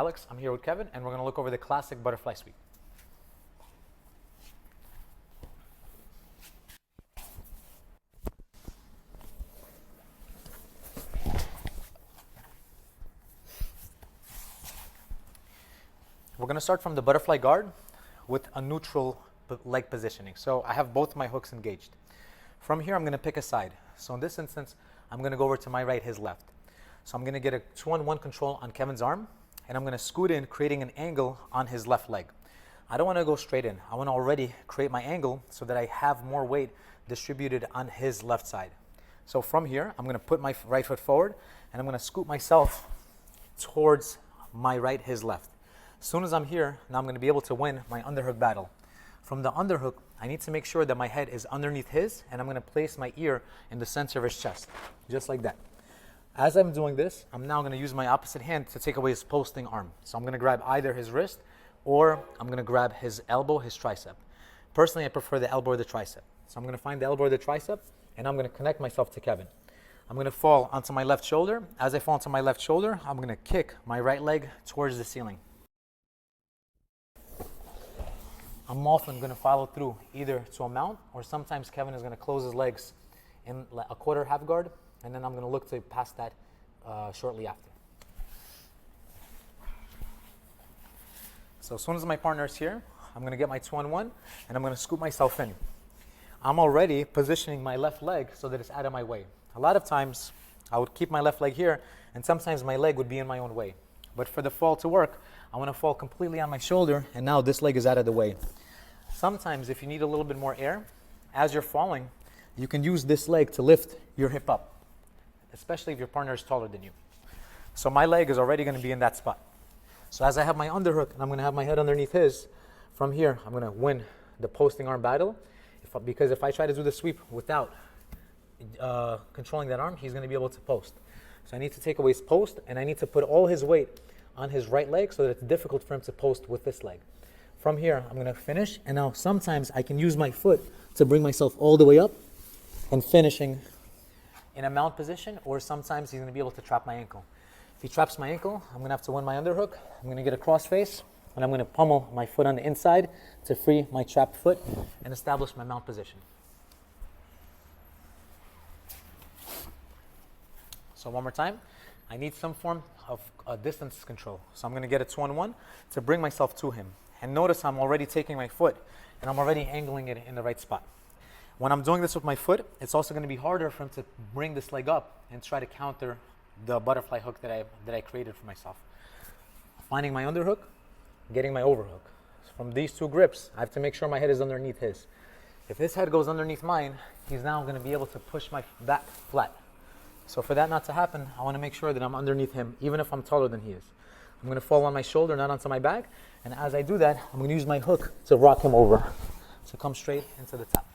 Alex. I'm here with Kevin, and we're going to look over the classic butterfly sweep. We're going to start from the butterfly guard with a neutral leg positioning. So I have both my hooks engaged. From here, I'm going to pick a side. So in this instance, I'm going to go over to my right, his left. So I'm going to get a 2-on-1 control on Kevin's arm, and I'm going to scoot in, creating an angle on his left leg. I don't want to go straight in. I want to already create my angle so that I have more weight distributed on his left side. So from here, I'm going to put my right foot forward, and I'm going to scoot myself towards my right, his left. As soon as I'm here, now I'm going to be able to win my underhook battle. From the underhook, I need to make sure that my head is underneath his, and I'm going to place my ear in the center of his chest, just like that. As I'm doing this, I'm now going to use my opposite hand to take away his posting arm. So I'm going to grab either his wrist, or I'm going to grab his elbow, his tricep. Personally, I prefer the elbow or the tricep. So I'm going to find the elbow or the tricep, and I'm going to connect myself to Kevin. I'm going to fall onto my left shoulder. As I fall onto my left shoulder, I'm going to kick my right leg towards the ceiling. I'm often going to follow through either to a mount, or sometimes Kevin is going to close his legs in a quarter half guard, and then I'm going to look to pass that shortly after. So as soon as my partner is here, I'm going to get my 2-on-1, and I'm going to scoop myself in. I'm already positioning my left leg so that it's out of my way. A lot of times, I would keep my left leg here, and sometimes my leg would be in my own way. But for the fall to work, I want to fall completely on my shoulder, and now this leg is out of the way. Sometimes, if you need a little bit more air, as you're falling, you can use this leg to lift your hip up, especially if your partner is taller than you. So my leg is already going to be in that spot. So as I have my underhook, and I'm going to have my head underneath his, from here, I'm going to win the posting arm battle, because if I try to do the sweep without controlling that arm, he's going to be able to post. So I need to take away his post, and I need to put all his weight on his right leg so that it's difficult for him to post with this leg. From here, I'm going to finish, and now sometimes I can use my foot to bring myself all the way up and finishing in a mount position, or sometimes he's going to be able to trap my ankle. If he traps my ankle, I'm going to have to win my underhook. I'm going to get a cross face, and I'm going to pummel my foot on the inside to free my trapped foot and establish my mount position. So one more time, I need some form of distance control. So I'm going to get a 2-on-1 to bring myself to him. And notice I'm already taking my foot, and I'm already angling it in the right spot. When I'm doing this with my foot, it's also going to be harder for him to bring this leg up and try to counter the butterfly hook that I created for myself. Finding my underhook, getting my overhook. So from these two grips, I have to make sure my head is underneath his. If his head goes underneath mine, he's now going to be able to push my back flat. So for that not to happen, I want to make sure that I'm underneath him, even if I'm taller than he is. I'm going to fall on my shoulder, not onto my back. And as I do that, I'm going to use my hook to rock him over, to come straight into the tap.